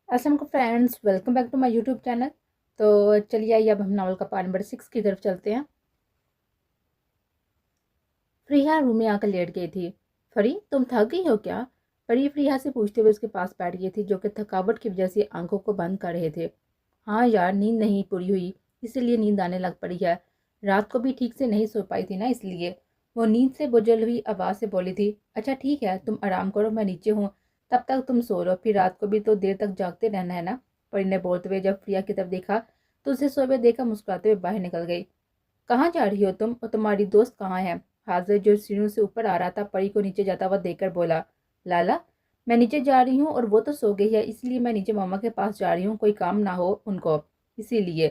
अस्सलाम friends, welcome back to my YouTube channel. तो चलिए आइए अब हम नावल का पार्ट नंबर 6 की तरफ चलते हैं। फ्रीहा रूम में आकर लेट गई थी। फरी, तुम थक गई हो क्या? फरी फ्रीहा से पूछते हुए उसके पास बैठ गई थी, जो कि थकावट की वजह से आंखों को बंद कर रहे थे। हाँ यार, नींद नहीं पूरी हुई, इसीलिए नींद आने लग पड़ी है। रात को भी ठीक से नहीं सो पाई थी ना, इसलिए। वो नींद से बुझल हुई आवाज़ से बोली थी। अच्छा ठीक है, तुम आराम करो, मैं नीचे हूँ। तब तक तुम सो लो, फिर रात को भी तो देर तक जागते रहना है ना। परी ने बोलते हुए जब प्रिया की तरफ देखा तो उसे सोए हुए देखा मुस्कुराते हुए बाहर निकल गई। कहाँ जा रही हो तुम, और तुम्हारी दोस्त कहाँ है? हाजिर जो सीढ़ियों से ऊपर आ रहा था परी को नीचे जाता हुआ देखकर बोला। लाला, मैं नीचे जा रही हूँ और वो तो सो गई है, इसलिए मैं नीचे मामा के पास जा रही हूँ, कोई काम ना हो उनको, इसीलिए।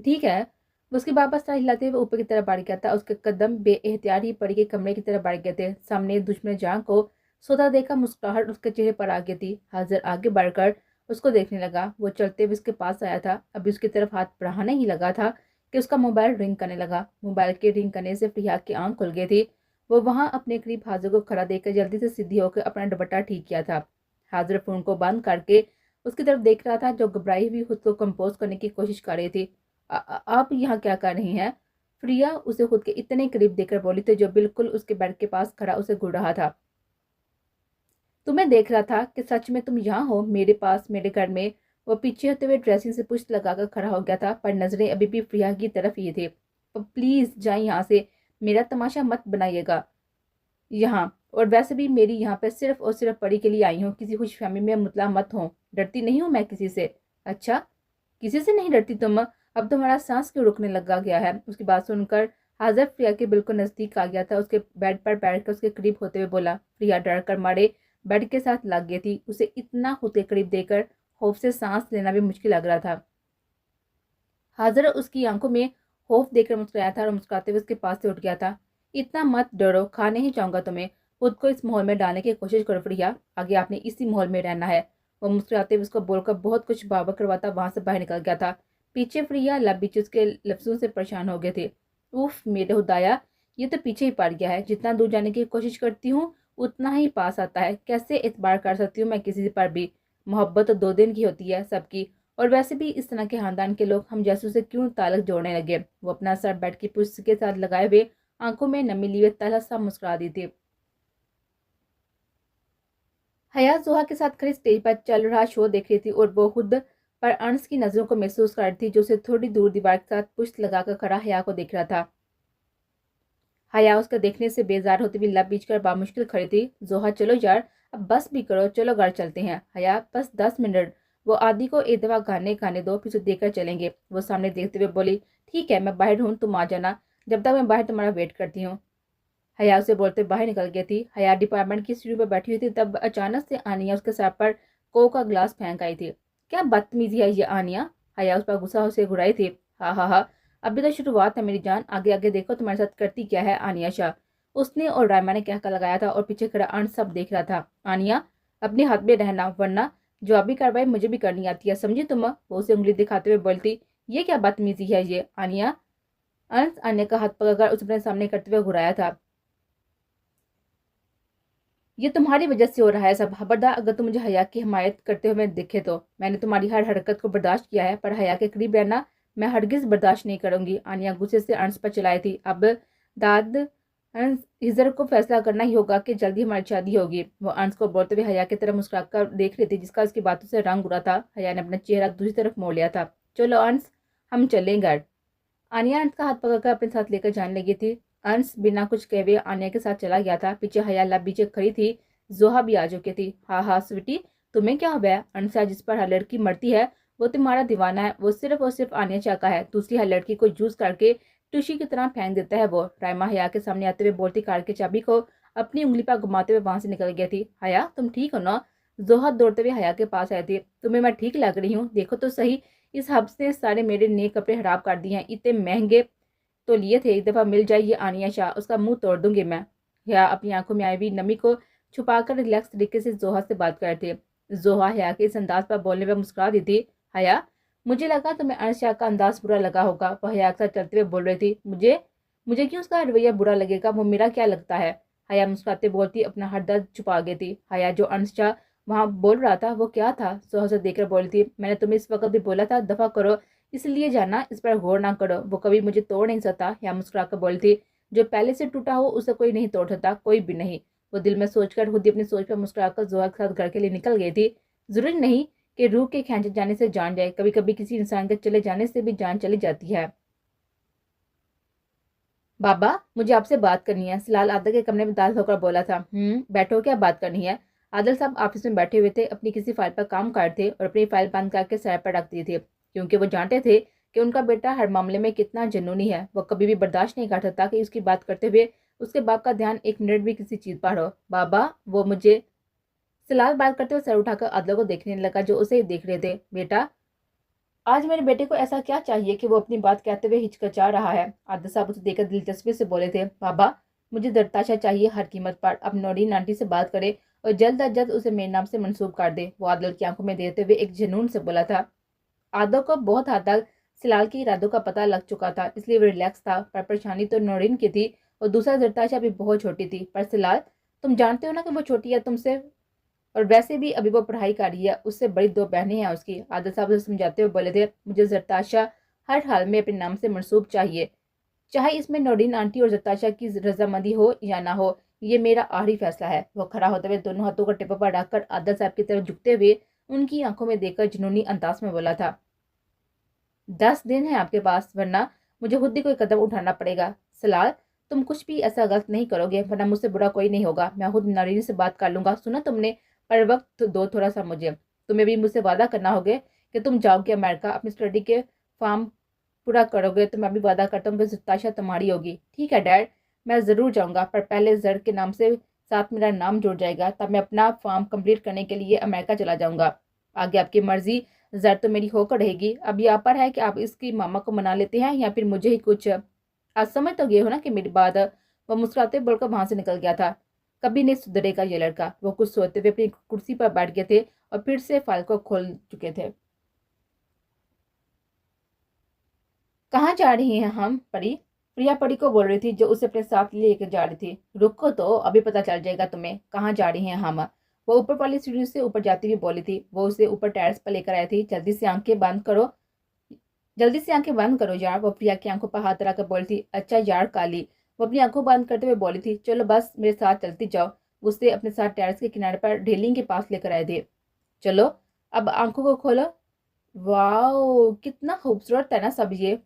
ठीक है। उसके वापस सर हिलाते हुए ऊपर की तरफ बढ़ गया था। उसके कदम बेएहतियात ही परी के कमरे की तरफ बढ़ गए थे। सामने दुश्मन जान को सोता देखा मुस्कुराहट उसके चेहरे पर आ गई थी। हाजिर आगे बढ़कर उसको देखने लगा। वो चलते हुए उसके पास आया था, अभी उसकी तरफ हाथ बढ़ाने ही लगा था कि उसका मोबाइल रिंग करने लगा। मोबाइल के रिंग करने से प्रिया की आंख खुल गई थी। वो वहां अपने करीब हाजिर को खड़ा देखकर जल्दी से सीधी होकर अपना दुपट्टा ठीक किया था। हाजिर फोन को बंद करके उसकी तरफ देख रहा था, जो घबराई हुई खुद को कंपोज करने की कोशिश कर रही थी। आप यहाँ क्या कर रही हैं? प्रिया उसे खुद के इतने करीब देखकर बोली थी, जो बिल्कुल उसके बेड के पास खड़ा उसे घूर रहा था। तुम्हें देख रहा था कि सच में तुम यहाँ हो, मेरे पास, मेरे घर में। वो पीछे होते हुए ड्रेसिंग से पुष्ट लगाकर खड़ा हो गया था, पर नजरें अभी भी प्रिया की तरफ ही थी। प्लीज जाए यहाँ से, मेरा तमाशा मत बनाइएगा यहाँ। और वैसे भी मेरी यहाँ पे सिर्फ और सिर्फ पढ़ी के लिए आई हूँ, किसी खुशफहमी में मुतला मत हो। डरती नहीं हूँ मैं किसी से। अच्छा, किसी से नहीं डरती तुम? अब तुम्हारा सांस क्यों रुकने लगा गया है? उसकी बात सुनकर हाजिर प्रिया के बिल्कुल नजदीक आ गया था। उसके बेड पर बैठकर उसके करीब होते हुए बोला। प्रिया डर कर मारे बेड के साथ लग गई थी। उसे इतना खुद के करीब देखकर खौफ से सांस लेना भी मुश्किल लग रहा था। हाजिर उसकी आंखों में खौफ देखकर मुस्कुराया था और मुस्कुराते हुए उसके पास से उठ गया था। इतना मत डरो, खा नहीं चाहूंगा तुम्हें। खुद को इस माहौल में डालने की कोशिश करो प्रिया, आगे आपने इसी माहौल में रहना है। वो मुस्कुराते हुए उसको बोलकर बहुत कुछ बाबा करवाता वहां से बाहर निकल गया था। पीछे प्रिया लबीच उसके लफ्जों से परेशान हो गए थे। उफ मेरे खुदाया, ये तो पीछे ही पड़ गया है। जितना दूर जाने की कोशिश करती हूँ उतना ही पास आता है। कैसे एतबार कर सकती हूँ मैं किसी पर भी? मोहब्बत तो 2 दिन की होती है सबकी। और वैसे भी इस तरह के खानदान के लोग हम जैसों से क्यों ताल्लुक जोड़ने लगे? वो अपना सर बेड की पुष्ट के साथ लगाए हुए आंखों में नमी लिए तलहस सा मुस्कुरा दी थी। हयात जोहा के साथ खड़ी स्टेज पर चल रहा शो देख रही थी और वो खुद पर अनस की नजरों को महसूस कर रही थी, जो उसे थोड़ी दूर दीवार के साथ पुष्ट लगाकर खड़ा हया को देख रहा था। हया उसका देखने से बेजार होती हुई लब बीच कर बामुश्किल खड़ी थी। जोहा, चलो यार, अब बस भी करो, चलो घर चलते हैं। हया, बस 10 मिनट। वो आदि को एक दफा गाने गाने दो, फिर उसे देखकर चलेंगे। वो सामने देखते हुए बोली। ठीक है, मैं बाहर हूँ, तुम आ जाना। जब तक मैं बाहर तुम्हारा वेट करती हूँ। हया उसे बोलते बाहर निकल गई थी। हया डिपार्टमेंट की सीढ़ी पर बैठी हुई थी, तब अचानक से आनिया उसके सर पर कोक का ग्लास फेंक आई थी। क्या बदतमीजी है ये आनिया? हया उस पर गुस्सा से घुराई थी। हा हा हा, अभी तो शुरुआत है मेरी जान, आगे आगे देखो तुम्हारे साथ करती क्या है आनिया शाह। उसने और रायमा ने कहकर लगाया था और पीछे खड़ा अंश सब देख रहा था। आनिया, अपने हाथ में रहना, वरना जो अभी कार्रवाई मुझे भी करनी आती है, समझी तुम? वो उसे उंगली दिखाते हुए बोलती। ये क्या बदतमीजी है ये आनिया? अंश आनिया का हाथ पकड़कर उस अपने सामने करते हुए घुराया था। ये तुम्हारी वजह से हो रहा है सब। खबरदार अगर तुम मुझे हया की हिमायत करते हुए दिखे तो। मैंने तुम्हारी हर हरकत को बर्दाश्त किया है, पर हया के करीब रहना मैं हरगिज बर्दाश्त नहीं करूंगी। आनिया गुस्से से अंश पर चलाई थी। अब दाद अंश हिजर को फैसला करना ही होगा कि जल्दी हमारी शादी होगी। वो अंश को बोलते हुए हया की तरफ मुस्कुराकर देख रही थी, जिसका उसकी बातों से रंग उड़ा था। हया ने अपना चेहरा दूसरी तरफ मोड़ लिया था। चलो अंश, हम चलें घर। आनिया अंश का हाथ पकड़कर अपने साथ लेकर जाने लगी थी। अंश बिना कुछ कहे हुए आनिया के साथ चला गया था। पीछे हया लब पीछे खड़ी थी। जोहा भी आ चुकी थी। हाँ हाँ स्वीटी, तुम्हें क्या हुआ है? अंश, जिस पर हर लड़की मरती है वो तुम्हारा दीवाना है। वो सिर्फ और सिर्फ आनिया चाहता है। दूसरी हर लड़की को जूस करके टुशी की तरह फेंक देता है वो। रायमा हया के सामने आते हुए बोलती कार की चाबी को अपनी उंगली पर घुमाते हुए वहां से निकल गई थी। हया, तुम ठीक हो ना? जोहा दौड़ते हुए हया के पास आई थी। तुम्हें मैं ठीक लग रही हूँ? देखो तो सही, इस हब्स ने सारे मेरे नए कपड़े खराब कर दिए हैं। इतने महंगे तो लिए थे, एक दफा मिल जाए ये आनिया शाह, उसका मुंह तोड़ दूंगी मैं। हया अपनी आंखों में आई हुई नमी को छुपाकर रिलैक्स तरीके से जोहा से बात कर रहे थे। जोहा हया के इस अंदाज पर बोलने पर मुस्कुरा दी थी। हया, मुझे लगा तुम्हें अर्श शाह का अंदाज बुरा लगा होगा। वह हया के साथ चलते हुए बोल रही थी। मुझे मुझे क्यों उसका रवैया बुरा लगेगा? वो मेरा क्या लगता है? हया मुस्कुराते बोलती अपना हर दर्द छुपा गई थी। हया जो अंश शाह वहाँ बोल रहा था। वो क्या था? सुहासिनी देखकर बोली थी, मैंने तुम्हें इस वक्त भी बोला था दफा करो, इसलिए जाना, इस पर गौर ना करो। वो कभी मुझे तोड़ नहीं सकता। या मुस्कुरा कर बोली थी, जो पहले से टूटा हो उसे कोई नहीं तोड़ सकता, कोई भी नहीं। वो दिल में सोचकर खुद ही अपनी सोच पर मुस्कुराकर जोहर के साथ घर के लिए निकल गई थी। जरूरी नहीं कि रूह के खींचे जाने से जान जाए, कभी कभी किसी इंसान के चले जाने से भी जान चली जाती है। बाबा, मुझे आपसे बात करनी है। सलाल आदल के कमरे में दाखिल होकर बोला था। बैठो, क्या बात करनी है? आदल साहब ऑफिस में बैठे हुए थे, अपनी किसी फाइल पर काम कर थे और अपनी फाइल बंद करके सर पर रख दी थी, क्योंकि वो जानते थे कि उनका बेटा हर मामले में कितना जुनूनी है। वो कभी भी बर्दाश्त नहीं कर सकता कि उसकी बात करते हुए उसके बाप का ध्यान एक मिनट भी किसी चीज पर हो। बाबा, वो मुझे सलाल बात करते हुए सर उठाकर आदल को देखने लगा, जो उसे देख रहे थे। बेटा, आज मेरे बेटे को ऐसा क्या चाहिए कि वो अपनी बात कहते हुए हिचकिचा रहा है? आदिल साहब उसे देखकर दिलचस्पी से बोले थे। बाबा, मुझे दरताशा चाहिए हर कीमत पर। अब नौरीन आंटी से बात करे और जल्द अज जल्द उसे मेरे नाम से मंसूब कर दे। वो आदिल की आंखों में देखते हुए एक जुनून से बोला था। आदो को बहुत हद तक सिलाल के इरादों का पता लग चुका था, इसलिए वो रिलैक्स था। पर परेशानी तो नौरीन की थी और दूसरा दरताशा भी बहुत छोटी थी। पर सिलाल, तुम जानते हो ना कि वो छोटी है तुमसे, और वैसे भी अभी वो पढ़ाई कर रही है। उससे बड़ी दो बहनें हैं उसकी। आदिल साहब उसे समझाते हुए बोले थे, मुझे जरताशा हर हाल में अपने नाम से मंसूब चाहिए, चाहे इसमें नौरीन आंटी और जरताशा की रजामंदी हो या ना हो। ये मेरा आखिरी फैसला है। वो खड़ा होते हुए दोनों हाथों को टिप्पो पर रखकर आदिल साहब की तरफ झुकते हुए उनकी आंखों में देखकर जुनूनी अंदाज में बोला था, 10 दिन है आपके पास, वरना मुझे खुद ही कोई कदम उठाना पड़ेगा। सलाल, तुम कुछ भी ऐसा गलत नहीं करोगे, वरना मुझसे बुरा कोई नहीं होगा। मैं खुद नारिनी से बात कर लूंगा, सुना तुमने? पर वक्त दो थोड़ा सा मुझे। तुम्हें भी मुझसे वादा करना होगा कि तुम जाओगे अमेरिका, अपनी स्टडी के फॉर्म पूरा करोगे, तो मैं भी वादा करता हूँ कि ताशा तुम्हारी होगी। ठीक है डैड, मैं ज़रूर जाऊँगा, पर पहले जर के नाम से साथ मेरा नाम जुड़ जाएगा, तब मैं अपना फॉर्म कंप्लीट करने के लिए अमेरिका चला जाऊँगा। आगे आपकी मर्जी, जर तो मेरी होकर रहेगी। अब यहाँ पर है कि आप इसकी मामा को मना लेते हैं या फिर मुझे ही कुछ। आज समझ तो गए हो ना कि मेरी बात? वो मुस्कुराते बोलकर वहां से निकल गया था। कभी नहीं सुधरेगा ये लड़का। वो कुछ सोचते हुए अपनी कुर्सी पर बैठ गए थे और फिर से फाइल को खोल चुके थे। कहाँ जा रही हैं हम, परी? प्रिया परी को बोल रही थी, जो उसे अपने साथ लेकर जा रही थी। रुको तो, अभी पता चल जाएगा तुम्हें कहाँ जा रही हैं हम। वो ऊपर वाली सीढ़ी से ऊपर जाती हुई बोली थी। वो उसे ऊपर टेरेस पर लेकर आई थी। जल्दी से आंखें बंद करो यार। वो प्रिया की आंखों पर हाथ रखकर बोली थी। अच्छा यार काली। वो अपनी आंखों बंद करते हुए बोली थी, चलो बस मेरे साथ चलती जाओ। उसे अपने साथ टेरेस के किनारे पर रेलिंग के पास लेकर आए थे। चलो, अब आंखों को खोलो। वाओ, कितना खूबसूरत है ना सब ये।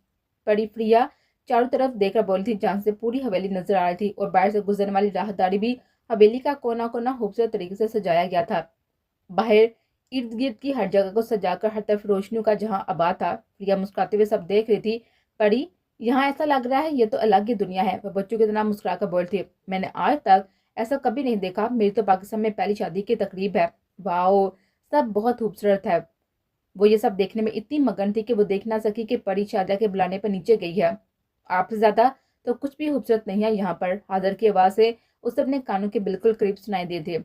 बड़ी प्रिया चारों तरफ देखकर बोली थी, जहां से पूरी हवेली नजर आ रही थी और बाहर से गुजरने वाली राहदारी भी हवेली का कोना कोना खूबसूरत तरीके से सजाया गया था। बाहर इर्द गिर्द की हर जगह को सजाकर हर तरफ रोशनियों का जहां आबाद था। प्रिया मुस्कुराते हुए सब देख रही थी। परी, यहाँ ऐसा लग रहा है ये तो अलग ही दुनिया है। वह बच्चों की तरह मुस्कुराकर बोलती, मैंने आज तक ऐसा कभी नहीं देखा। मेरी तो पाकिस्तान में पहली शादी की तकरीब है। वाओ, सब बहुत खूबसूरत है। वो ये सब देखने में इतनी मगन थी कि वो देख ना सकी कि परी शाजा के बुलाने पर नीचे गई है। आपसे ज्यादा तो कुछ भी खूबसूरत नहीं है यहाँ पर। हादर की आवाज से उसे अपने कानों के बिल्कुल करीब सुनाई दे थे।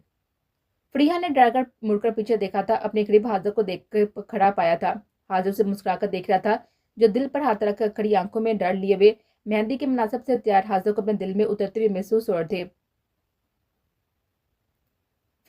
फ्रीहा ने डरकर मुड़कर पीछे देखा था। अपने करीब हाजर को देख कर खड़ा पाया था। हाजर से मुस्कुराकर देख रहा था, जो दिल पर हाथ रखकर खड़ी आंखों में डर लिए हुए मेहंदी के मुनासिब से तैयार हाजर को अपने दिल में उतरते हुए महसूस हो रहे थे।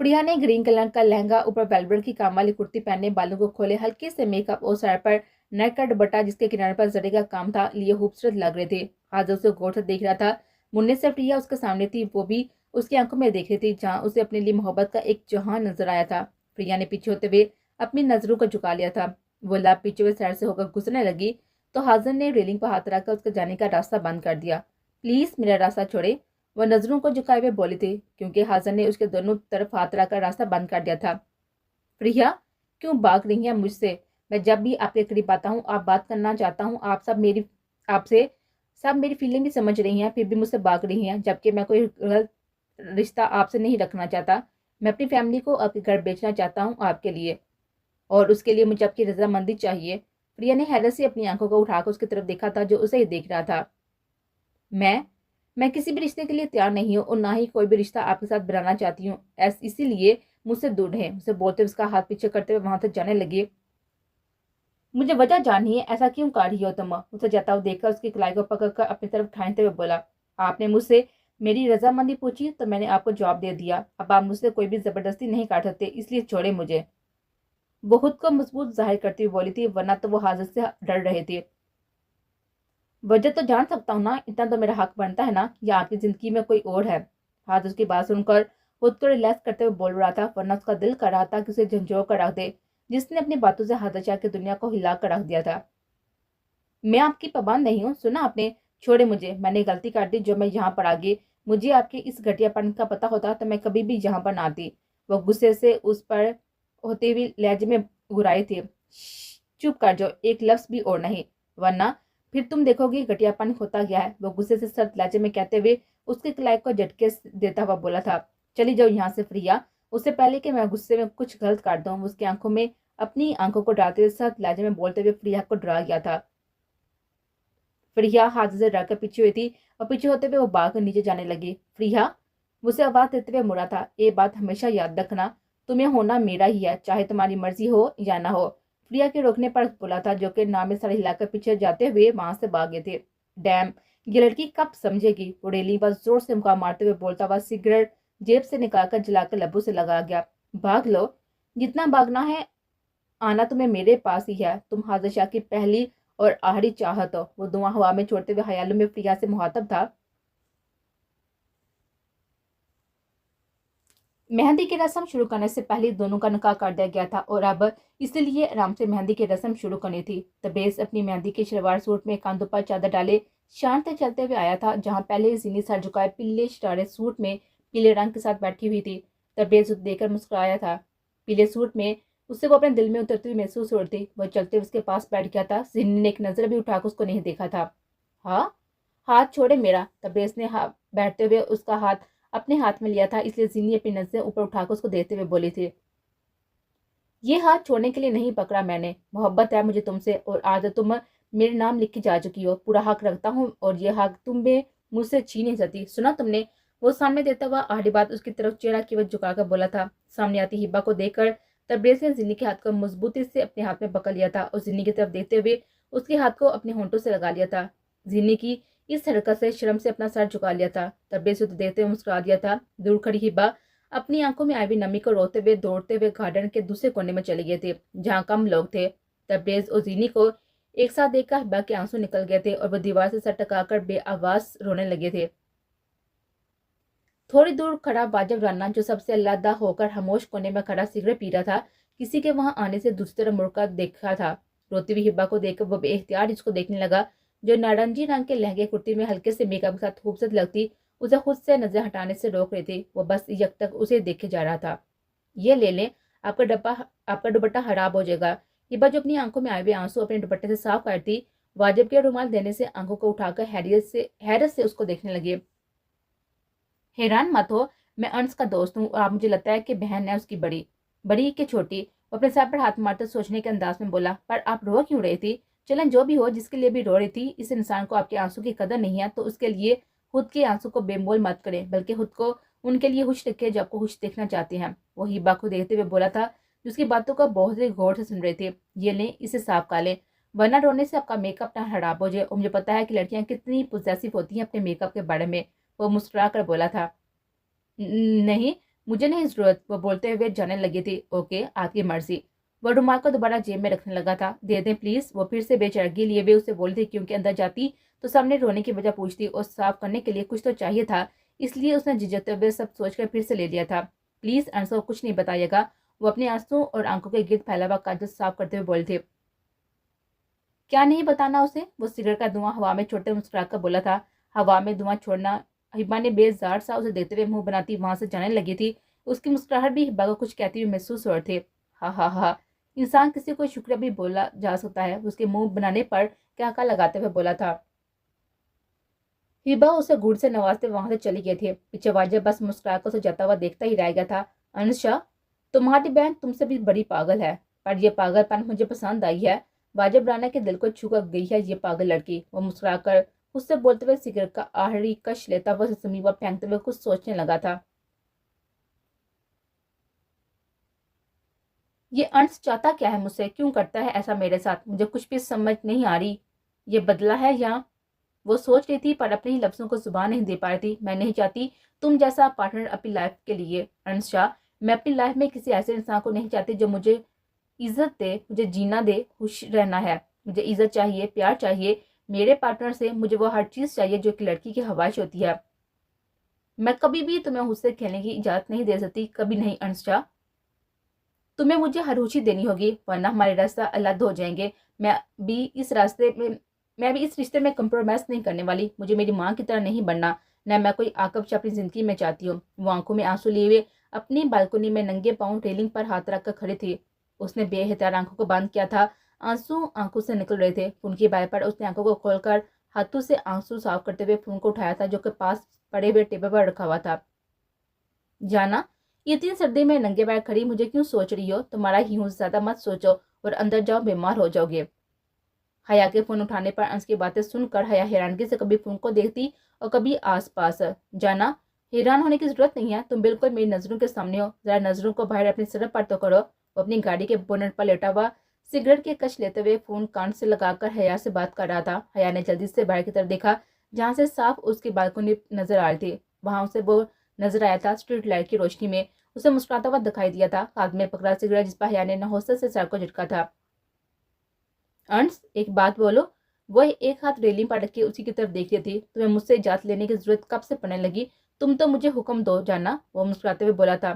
फ्रिया ने ग्रीन कलर का लहंगा, ऊपर वेलवेट की काम वाली कुर्ती पहने, बालों को खोले, हल्के से मेकअप और सर पर नेट का दुपट्टा जिसके किनारे पर जरी का काम था लिए खूबसूरत लग रहे थे। हाजर उसे गौर से देख रहा था। मुन्ने से फ्रिया उसके सामने थी, वो भी उसकी आंखों में देख रही थी, जहाँ उसे अपने लिए मोहब्बत का एक जहां नजर आया था। फ्रिया ने पीछे होते हुए अपनी नजरों को झुका लिया था। वो लाभ पीछे हुए सैर से होकर गुजरने लगी तो हाजर ने रेलिंग पर हाथ रखकर उसके जाने का रास्ता बंद कर दिया। प्लीज मेरा रास्ता छोड़े, वह नजरों को झुकाए हुए बोली थी, क्योंकि हाजर ने उसके दोनों तरफ हाथ रखकर रास्ता बंद कर दिया था। प्रिया, क्यों भाग रही है मुझसे? मैं जब भी आपके करीब आता हूँ, आप बात करना चाहता हूँ, आपसे सब मेरी फीलिंग भी समझ रही हैं, फिर भी मुझसे भाग रही हैं, जबकि मैं कोई गलत रिश्ता आपसे नहीं रखना चाहता। मैं अपनी फैमिली को आपके घर बेचना चाहता हूँ आपके लिए, और उसके लिए मुझे आपकी रजामंदी चाहिए। प्रिया ने हैरत से अपनी आंखों को उठाकर उसकी तरफ देखा था, जो उसे ही देख रहा था। मैं मैं किसी भी रिश्ते के लिए तैयार नहीं हूँ, और ना ही कोई भी रिश्ता आपके साथ बनाना चाहती हूँ। इसीलिए मुझसे दूर है। उसे बोलते उसका हाथ पीछे करते हुए वहां तक जाने लगे। मुझे वजह जाननी है, ऐसा क्यों कर रही हो तुम? उसे जाता हुआ देखकर उसकी कलाई को पकड़कर अपनी तरफ खींचते हुए बोला, आपने मुझसे मेरी रजामंदी पूछी तो मैंने आपको जवाब दे दिया। अब आप मुझसे कोई भी जबरदस्ती नहीं काट सकते, इसलिए छोड़े मुझे। वो खुद को मजबूत जाहिर करती हुई बोली थी, वरना तो वो हाजिर से डर रहे थे। वजह तो जान सकता हूँ ना, इतना तो मेरा हक बनता है ना, या आपकी जिंदगी में कोई और है। हाजिर उसकी बात सुनकर खुद को रिलैक्स करते हुए बोल रहा था, वरना उसका दिल कर रहा था कि उसे झंझोड़ कर रख दे, जिसने अपनी बातों से हादर शाह की दुनिया को हिला कर रख दिया था। मैं आपकी पाबंद नहीं हूँ, सुना आपने? छोड़े मुझे, मैंने गलती कर दी जो मैं यहाँ पर आ गई। मुझे आपके इस घटियापन का पता होता तो मैं कभी भी यहाँ पर ना आती। वो गुस्से से उस पर होते हुए लहजे में घुराई थी। चुप कर जाओ, एक लफ्ज भी और नहीं, वरना फिर तुम देखोगे घटियापन होता गया है। वो गुस्से से सख्त लहजे में कहते हुए उसके कलाई को झटके देता हुआ बोला था। चली जाओ यहाँ से फ्रिया। उससे पहले कि मैं गुस्से में कुछ गलत कर दूं, उसकी आंखों में अपनी आंखों को डराते हुए सख्त लहजे में बोलते हुए फ्रिया को डरा गया था। फ्रिया हाथ से डरकर पीछे हुई थी और पीछे होते हुए वो भाग कर नीचे जाने लगी। फ्रिया, उसे आवाज देते हुए मुड़ा था, ये बात हमेशा याद रखना, तुम्हें होना मेरा ही है, चाहे तुम्हारी मर्जी हो या ना हो। प्रिया के रोकने पर बोला था, जो कि नाम में सर हिलाकर पीछे जाते हुए वहां से भागे थे। डैम, ये लड़की कब समझेगी? उड़ेली बस जोर से मुका मारते हुए बोलता हुआ सिगरेट जेब से निकालकर जलाकर लब्बू से लगा गया। भाग लो, जितना भागना है, आना तुम्हें मेरे पास ही है। तुम हाजिर शाह की पहली और आखिरी चाहत हो। वो धुआं हवा में छोड़ते हुए ख्यालों में प्रिया से मुखातब था। मेहंदी की रस्म शुरू करने से पहले दोनों का निकाह कर दिया गया था और अब इसलिए आराम से मेहंदी की रस्म शुरू करनी थी। तबरेज अपनी मेहंदी के शलवार सूट में कांधों पर चादर डाले शांत चलते हुए आया था, जहां पहले जीनी सर झुकाए पीले शरारे सूट में पीले रंग के साथ बैठी हुई थी। तबरेज उसे देखकर मुस्कुराया था। पीले सूट में उससे वो अपने दिल में उतरती हुई महसूस हो रही थी। वो चलते हुए उसके पास बैठ गया था। जीनी ने एक नजर भी उठाकर उसको नहीं देखा था। हाँ, हाथ छोड़े मेरा। तबरेज ने बैठते हुए उसका हाथ अपने हाथ में लिया था, इसलिए जीनी अपनी नजरें ऊपर उठाकर उसको देखते हुए बोली थी, ये हाथ छोड़ने के लिए नहीं पकड़ा मैंने, मोहब्बत है मुझे तुमसे और आज तुम मेरे नाम लिख के जा चुकी हो। पूरा हक रखता हूँ और ये हक तुम्हें मुझसे छीन नहीं सकती। सुना तुमने? वो सामने देता हुआ आखिरी बात उसकी तरफ चेहरा की वजह झुकाकर बोला था। सामने आती हिब्बा को देखकर तबरेज ने जिन्नी के हाथ को मजबूती से अपने हाथ में पकड़ लिया था और जिन्नी की तरफ देखते हुए उसके हाथ को अपने होंठों से लगा लिया था। जिन्नी की इस हरकत से शर्म से अपना सर झुका लिया था। तबरेज उसे देखते हुए मुस्कुरा दिया था। दूर खड़ी हिब्बा अपनी आंखों में आई हुई नमी को रोते हुए दौड़ते हुए गार्डन के दूसरे कोने में चले गए थे, जहां कम लोग थे। तबरेज और जीनी को एक साथ देखकर हिब्बा के आंसू निकल गए थे और वो दीवार से सर टकराकर बेआवाज रोने लगे थे। थोड़ी दूर खड़ा वाजिब राना, जो सबसे अलहदा होकर खामोश कोने में खड़ा सिगरेट पी रहा था, किसी के वहां आने से दूसरी तरफ मुड़कर देखा था। रोती हुई हिब्बा को देखकर वो बेख्तियार इसको देखने लगा, जो नारंगी रंग के लहंगे कुर्ती में हल्के से मेकअप के साथ खूबसूरत लगती उसे खुद से नजर हटाने से रोक रही थी। वो बस यक तक उसे देखे जा रहा था। ये ले लें, आपका दुपट्टा खराब हो जाएगा। हिब्बा जो अपनी आंखों में आए हुए आंसू अपने दुपट्टे से साफ करती, वाजिब के रुमाल देने से आंखों को उठाकर हैरत से उसको देखने लगे। हैरान मत हो, मैं अंश का दोस्त हूँ और आप मुझे लगता है कि बहन है उसकी बड़ी। बड़ी कि छोटी? वो अपने सर पर हाथ मारते सोचने के अंदाज में बोला। पर आप रो क्यों रही थी? चलन जो भी हो, जिसके लिए भी रो रही थी, इस इंसान को आपके आंसू की कदर नहीं है तो उसके लिए खुद के आंसू को बेमोल मत करें, बल्कि खुद को उनके लिए खुश रखे जो आपको खुश देखना चाहते हैं। वो हिब्बा को देखते हुए बोला था, जिसकी बातों को बहुत ही गौर से सुन रहे थे। ये लें, इसे साफ कर लें, वरना रोने से आपका मेकअप ना खराब हो जाए। और मुझे पता है कि लड़कियां कितनी पोजेसिव होती हैं अपने मेकअप के बारे में। वो मुस्कुरा कर बोला था। नहीं, मुझे नहीं जरूरत, वो बोलते हुए जाने लगी थी। ओके, आपकी मर्जी। वो रुमाल को दोबारा जेब में रखने लगा था। दे दें प्लीज, वो फिर से बेचैनगी लिए हुए उसे बोली थी, क्योंकि अंदर जाती तो सामने रोने की वजह पूछती और साफ करने के लिए कुछ तो चाहिए था, इसलिए उसने झिझकते हुए सब सोचकर फिर से ले लिया था। प्लीज अंश को कुछ नहीं बताइएगा, वो अपने आंसू और आंखों के गिर्द फैला हुआ काजल साफ करते हुए बोले थे। क्या नहीं बताना उसे? वो सिगरेट का धुआं हवा में छोड़ते मुस्कुरा कर बोला था। हवा में धुआं छोड़ना। हिब्बा ने बेजार सा उसे देखते हुए मुंह बनाती वहां से जाने लगी थी। उसकी मुस्कुराहट भी हिब्बा को कुछ कहती हुई महसूस हो रहे थे। हा हा हा, इंसान किसी को शुक्र भी बोला जा सकता है। उसके मुंह बनाने पर क्या का लगाते हुए बोला था। हिब्बा उसे घूर से नवाजते वहां से चली गए थे। पीछे वाजिब बस मुस्कुराकर उसे जाता हुआ देखता ही रह गया था। अनुषा, तुम्हारी बहन तुमसे भी बड़ी पागल है, पर यह पागलपन मुझे पसंद आई है। वाजिब राना के दिल को छू कर गई है ये पागल लड़की। वो मुस्कुराकर उससे बोलते हुए सिगरेट का आखिरी कश लेता हुआ जमीन पर फेंकते हुए कुछ सोचने लगा था। ये अंश चाहता क्या है मुझसे? क्यों करता है ऐसा मेरे साथ? मुझे कुछ भी समझ नहीं आ रही। ये बदला है या وہ سوچ رہی تھی پر اپنے ہی لفظوں کو زبان نہیں دے پا رہی تھی. میں نہیں چاہتی تم جیسا پارٹنر اپنی لائف کے لیے ارنس شاہ. میں اپنی لائف میں کسی ایسے انسان کو نہیں چاہتی جو مجھے عزت دے, مجھے جینا دے, خوش رہنا ہے. مجھے عزت چاہیے, پیار چاہیے. میرے پارٹنر سے مجھے وہ ہر چیز چاہیے جو ایک لڑکی کی خواہش ہوتی ہے. میں کبھی بھی تمہیں مجھ سے کھیلنے کی اجازت نہیں دے سکتی, کبھی نہیں ارنس شاہ. تمہیں مجھے ہر خوشی دینی ہوگی ورنہ ہمارے راستہ الگ ہو جائیں گے. میں بھی اس رشتے میں کمپرومائز نہیں کرنے والی. مجھے میری ماں کی طرح نہیں بننا. نہ میں کوئی عاقب شاہ اپنی زندگی میں چاہتی ہوں. وہ آنکھوں میں آنسو لیے ہوئے اپنی بالکنی میں ننگے پاؤں ریلنگ پر ہاتھ رکھ کر کھڑی تھی. اس نے بے احتیاط آنکھوں کو بند کیا تھا. آنسو آنکھوں سے نکل رہے تھے. فون کی بائے پر اس نے آنکھوں کو کھول کر ہاتھوں سے آنسو صاف کرتے ہوئے فون کو اٹھایا تھا جو کہ پاس پڑے ہوئے ٹیبل پر رکھا ہوا تھا. جانا, یہ اتنی سردی میں ننگے پیر کھڑی مجھے کیوں سوچ رہی ہو؟ تمہارا ہی ہوں, زیادہ مت سوچو اور اندر جاؤ, بیمار ہو جاؤ گے. حیا کے فون اٹھانے پر انس کی باتیں سن کر حیا حیرانگی سے کبھی فون کو دیکھتی اور کبھی آس پاس. جانا, حیران ہونے کی ضرورت نہیں ہے, تم بالکل میری نظروں کے سامنے ہو. ذرا نظروں کو باہر اپنی سرحد پر تو کرو. وہ اپنی گاڑی کے بونٹ پر لیٹا ہوا سگریٹ کے کش لیتے ہوئے فون کان سے لگا کر حیا سے بات کر رہا تھا. حیا نے جلدی سے باہر کی طرف دیکھا جہاں سے صاف اس کی بالکنی نظر آ رہی تھی. وہاں اسے وہ نظر آیا تھا اسٹریٹ لائٹ کی روشنی میں. اسے مسکراتا ہوا دکھائی دیا تھا. ہاتھ میں پکڑا سگریٹ جس پر حیا نے نحوست سے سر کو جھٹکا تھا. ارنس, ایک بات بولو. وہ ایک ہاتھ ریلنگ پر رکھ کے اسی کی طرف دیکھ رہی تھی. تمہیں مجھ سے اجازت لینے کی ضرورت کب سے پڑنے لگی؟ تم تو مجھے حکم دو جانا, وہ مسکراتے ہوئے بولا تھا.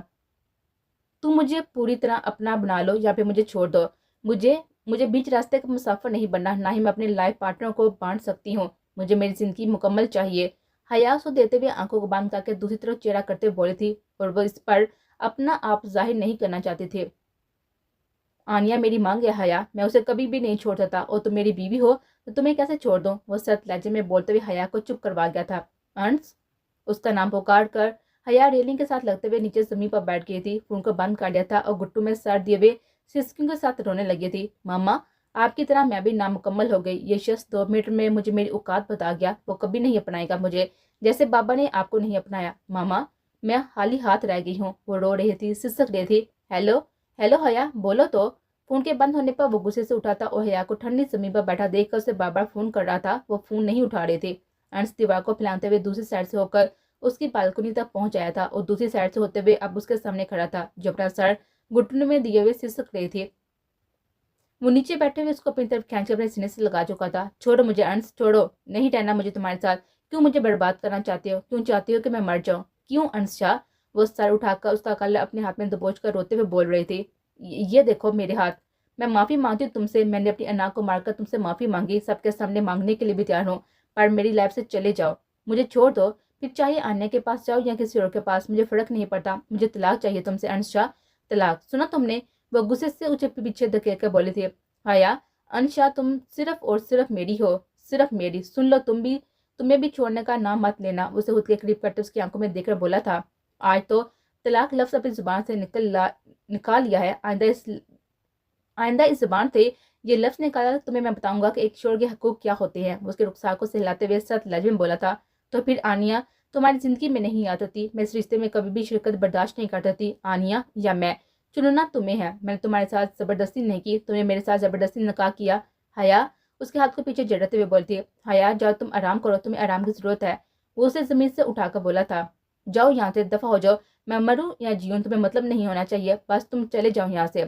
تم مجھے پوری طرح اپنا بنا لو یا پھر مجھے چھوڑ دو. مجھے بیچ راستے کا مسافر نہیں بننا, نہ ہی میں اپنے لائف پارٹنر کو بانٹ سکتی ہوں. مجھے میری زندگی مکمل چاہیے. حیا اس کو دیتے ہوئے آنکھوں کو بند کر کے دوسری طرف چہرہ کرتے ہوئے بولی تھی اور وہ اس پر اپنا آپ ظاہر نہیں کرنا چاہتی تھی. آنیا میری مانگ ہے حیا, میں اسے کبھی بھی نہیں چھوڑ سکتا, اور تم میری بیوی ہو تو تمہیں کیسے چھوڑ دوں؟ وہ سخت لہجے میں بولتے ہوئے حیا کو چپ کروا گیا تھا. ارنس, اس کا نام پکار کر حیا ریلنگ کے ساتھ لگتے ہوئے نیچے زمین پر بیٹھ گئی تھی. فون کو بند کر دیا تھا اور گٹو میں سر دیے ہوئے سسکیوں کے ساتھ رونے لگی تھی. ماما, آپ کی طرح میں بھی نامکمل ہو گئی. یہ شخص 2 منٹ میں مجھے میری اوقات بتا گیا. وہ کبھی نہیں اپنائے گا مجھے, جیسے بابا نے آپ کو نہیں اپنایا. ماما, میں خالی ہاتھ رہ گئی ہوں. وہ رو رہی تھی, سسک رہی تھی. ہیلو حیا, بولو تو. فون کے بند ہونے پر وہ غصے سے اٹھا تھا اور حیا کو ٹھنڈی زمین پر بیٹھا دیکھ کر اسے بار بار فون کر رہا تھا. وہ فون نہیں اٹھا رہے تھے. ارنس دیوار کو پھیلاتے ہوئے دوسری سائڈ سے ہو کر اس کی بالکنی تک پہنچ آیا تھا اور دوسری سائڈ سے ہوتے ہوئے اب اس کے سامنے کھڑا تھا جو اپنا سر گھٹنوں میں دیے ہوئے سسک رہی تھی. وہ نیچے بیٹھے ہوئے اس کو اپنی طرف کھینچ کر اپنے سینے سے لگا چکا تھا. چھوڑو مجھے ارنس, چھوڑو. نہیں رہنا مجھے تمہارے ساتھ. کیوں مجھے برباد کرنا چاہتے ہو؟ کیوں چاہتے ہو کہ میں مر جاؤں؟ کیوں ارنس شاہ؟ وہ سر اٹھا کر اس کا کلر اپنے ہاتھ میں دبوچ کر روتے ہوئے بول رہی تھی. یہ دیکھو میرے ہاتھ. میں معافی مانگتی ہوں تم سے. میں نے اپنی انا کو مار کر تم سے معافی مانگی, سب کے سامنے مانگنے کے لیے بھی تیار ہوں, پر میری لائف سے چلے جاؤ. مجھے چھوڑ دو. پھر چاہیے آنے کے پاس جاؤ یا کسی اور کے پاس, مجھے فرق نہیں پڑتا. مجھے طلاق چاہیے تم سے ارنس شاہ, طلاق. سنا تم نے؟ وہ غصے سے اسے پیچھے دھکیل کر بولی تھی. حیا, ارنس شاہ تم صرف اور صرف میری ہو, صرف میری. سن لو, تمہیں بھی چھوڑنے کا نام مت لینا. اسے خود کے قریب کرتے اس کی آنکھوں میں دیکھ کر بولا تھا. آج تو طلاق لفظ اپنی زبان سے نکال لیا ہے. آئندہ اس زبان سے یہ لفظ نکالا تمہیں میں بتاؤں گا کہ ایک شوہر کے حقوق کیا ہوتے ہیں. اس کے رخسار کو سہلاتے ہوئے سخت لہجے میں بولا تھا. تو پھر آنیا تمہاری زندگی میں نہیں آتی تھی. میں اس رشتے میں کبھی بھی شرکت برداشت نہیں کرتی تھی. آنیا یا میں, چننا تمہیں ہے. میں نے تمہارے ساتھ زبردستی نہیں کی, تم نے میرے ساتھ زبردستی نکاح کیا. حیا اس کے ہاتھ کو پیچھے جڑتے ہوئے بولتی. حیا جاؤ, تم آرام کرو, تمہیں آرام کی ضرورت ہے. وہ اسے زمین سے اٹھا کر بولا تھا. جاؤ یہاں سے, دفع ہو جاؤ. میں مروں یا جیوں تمہیں مطلب نہیں ہونا چاہیے. بس تم چلے جاؤ یہاں سے.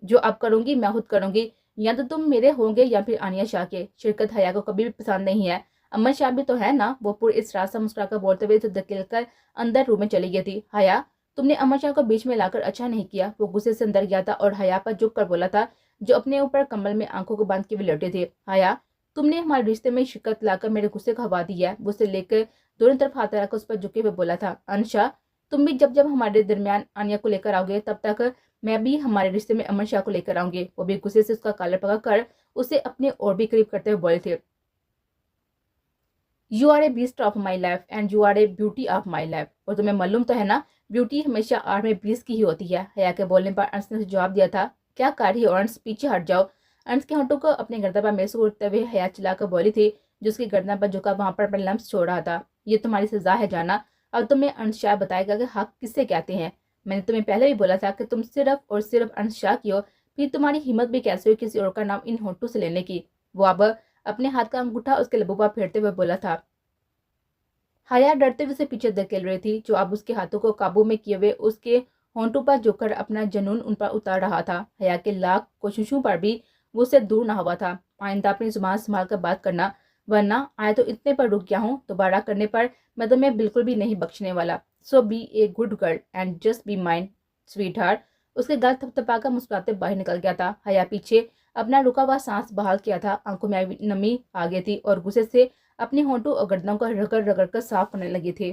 جو اب کروں گی میں خود کروں گی. یا تو تم میرے ہوں گے یا پھر آنیا شاہ کے. شرکت حیا کو کبھی بھی پسند نہیں ہے. امن شاہ بھی تو ہے نا. وہ پورے اس راستہ مسکرا کر بولتے ہوئے دھکیل کر اندر روم میں چلی گئی تھی. حیا تم نے امن شاہ کو بیچ میں لا کر اچھا نہیں کیا. وہ غصے سے اندر گیا تھا اور حیا پر جھک کر بولا تھا جو اپنے اوپر کمبل میں آنکھوں کو باندھ کے بھی لیٹے تھے. حیا تم نے ہمارے رشتے میں شرکت لا کر میرے غصے کو ہوا دی ہے. وہ اسے لے کر دونوں طرف ہاتھ رکھ کر اس پر جھکے ہوئے بولا تھا. انشا تم بھی جب ہمارے درمیان آنیا کو لے کر آؤ گے تب تک میں بھی ہمارے رشتے میں امن شاہ کو لے کر آؤں گی. وہ بھی غصے سے اس کا کالر پکڑ کر اسے اپنے اور بھی قریب کرتے ہوئے بولے تھے. You are a best of my life and you are a beauty of my life. اور تمہیں معلوم تو ہے نا بیوٹی ہمیشہ آر میں بیس کی ہی ہوتی ہے. حیا کے بولنے پر انس نے جواب دیا تھا. کیا کر رہی ہو ارنس, پیچھے ہٹ جاؤ. انس کے ہونٹوں کو اپنے گردن پر محسوس کرتے ہوئے حیا چلا کر بولی تھی جو اس کی گردن پر جھکا وہاں پر اپنے لمس چھوڑ رہا تھا. یہ تمہاری سزا ہے جانا. اب تمہیں ارنس شاہ بتائے گا کہ حق کسے کہتے ہیں. میں نے تمہیں پہلے بھی بولا تھا کہ تم صرف اور صرف ارنس شاہ کی ہو. پھر تمہاری ہمت بھی کیسے ہوئی کسی اور کا نام ان ہونٹوں سے لینے کی. وہ اب اپنے ہاتھ کا انگوٹھا اس کے لبوں پر پھیرتے ہوئے بولا تھا۔ حیا ڈرتے ہوئے اسے پیچھے دھکیل رہی تھی، جو اب اس کے ہاتھوں کو قابو میں کیے ہوئے اس کے ہونٹوں پر جھک کر اپنا جنون ان پر اتار رہا تھا۔ حیا کے لاکھ کوششوں پر بھی وہ اس سے دور نہ ہوا تھا۔ آئندہ اپنی زبان سنبھال کر بات کرنا، ورنہ آئے تو اتنے پر رک گیا ہوں، دوبارہ کرنے پر میں تمہیں بالکل بھی نہیں بخشنے والا۔ So be a good girl and just be mine sweetheart. اس کے گال تھپتھپا کر مسکراتے باہر نکل گیا تھا۔ حیا پیچھے اپنا رکا ہوا سانس بحال کیا تھا، آنکھوں میں نمی آ گئی تھی اور غصے سے اپنے ہونٹوں اور گردنوں کو رگڑ رگڑ کر صاف کرنے لگی تھی۔